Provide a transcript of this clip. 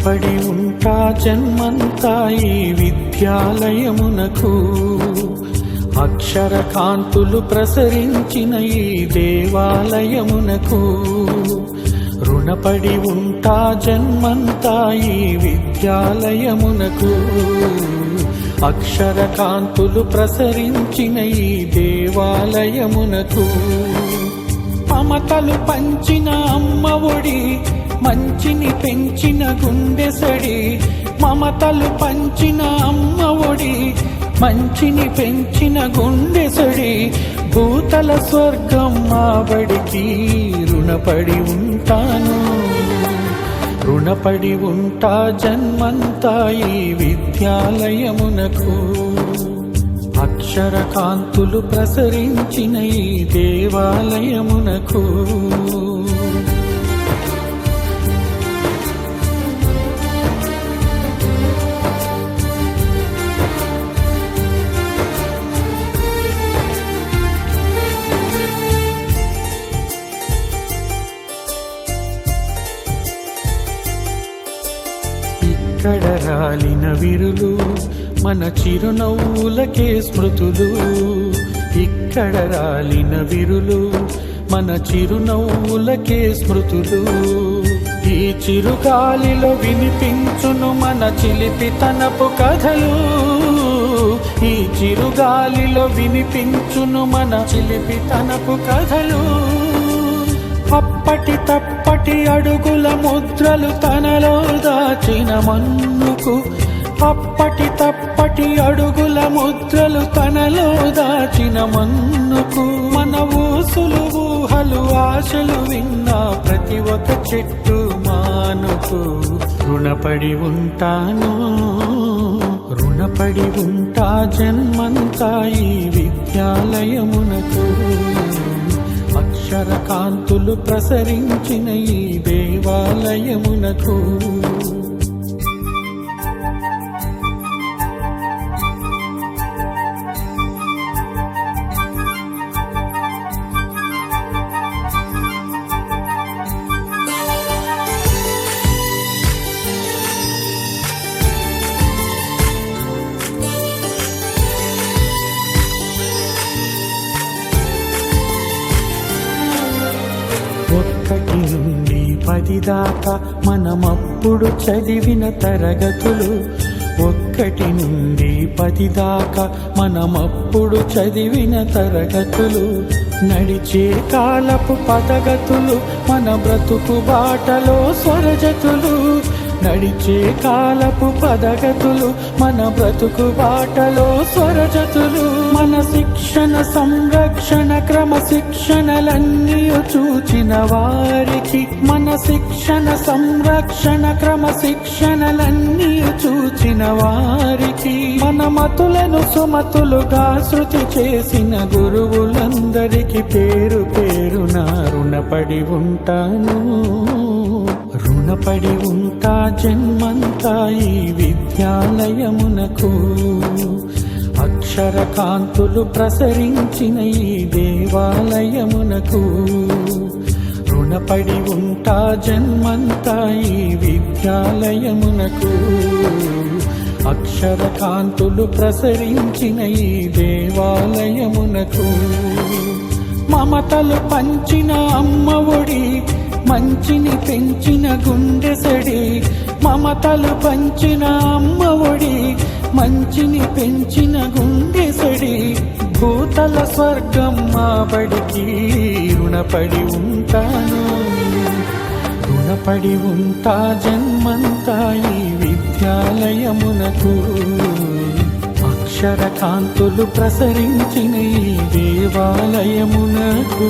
రుణపడి ఉంటా జన్మంతా ఈ విద్యాలయమునకు. అక్షర కాంతులు ప్రసరించిన ఈ దేవాలయమునకు. రుణపడి ఉంటా జన్మంతా ఈ విద్యాలయమునకు. అక్షర కాంతులు ప్రసరించిన ఈ దేవాలయమునకు. మమతలు పంచిన అమ్మ ఒడి, మంచిని పెంచిన గుండెసడి. మమతలు పంచిన అమ్మ ఒడి, మంచిని పెంచిన గుండెసడి. భూతల స్వర్గం మా బడికి రుణపడి ఉంటాను. రుణపడి ఉంటా జన్మంతా ఈ విద్యాలయమునకు. అక్షర కాంతులు ప్రసరించిన ఈ దేవాలయమునకు. ఇక్కడ రాలిన విరులు మన చిరునవ్వులకే స్మృతులు. ఇక్కడ రాలిన విరులు మన చిరునవ్వులకే స్మృతులు. ఈ చిరుగాలిలో వినిపించును మన చిలిపితనపు కథలు. ఈ చిరుగాలిలో వినిపించును మన చిలిపితనపు కథలు. అప్పటి తప్పటి అడుగుల ముద్రలు తనలో దాచిన మన్నుకు. అప్పటి తప్పటి అడుగుల ముద్రలు తనలో దాచిన మన్నుకు. మన ఊసులు ఊహలు ఆశలు విన్నా ప్రతి ఒక్క చెట్టు మానుకు. రుణపడి ఉంటాను. రుణపడి ఉంటా జన్మంతా ఈ విద్యాలయమునకు. అక్షర కాంతులు ప్రసరించిన ఈ దేవాలయమునకు. ఒకటి నుండి 10 దాకా మనమప్పుడు చదివిన తరగతులు. 1 నుండి 10 దాకా మనమప్పుడు చదివిన తరగతులు. నడిచే కాలపు పదగతులు మన బ్రతుకు బాటలో స్వరజతులు. నడిచే కాలపు పదగతులు మన బ్రతుకు బాటలో స్వరజతులు. మన శిక్షణ సంరక్షణ క్రమశిక్షణలన్నీ చూచిన వారికి. మన శిక్షణ సంరక్షణ క్రమశిక్షణలన్నీ చూచిన వారికి. మన మతులను సుమతులుగా శృతి చేసిన గురువులందరికీ పేరు పేరున రుణపడి ఉంటాను. రుణపడి ఉంటా జన్మంతా ఈ విద్యాలయమునకు. అక్షర కాంతులు ప్రసరించిన ఈ దేవాలయమునకు. రుణపడి ఉంటా జన్మంతా ఈ విద్యాలయమునకు. అక్షర కాంతులు ప్రసరించిన ఈ దేవాలయమునకు. మమతలు పంచిన అమ్మ ఒడి, మంచిని పెంచిన గుండెసడి. మమతలు పంచిన అమ్మ ఒడి, మంచిని పెంచిన గుండెసడి. భూతల స్వర్గం మా బడికి రుణపడి ఉంటాను. రుణపడి ఉంటా జన్మంతా ఈ విద్యాలయమునకు. అక్షర కాంతులు ప్రసరించిన ఈ దేవాలయమునకు.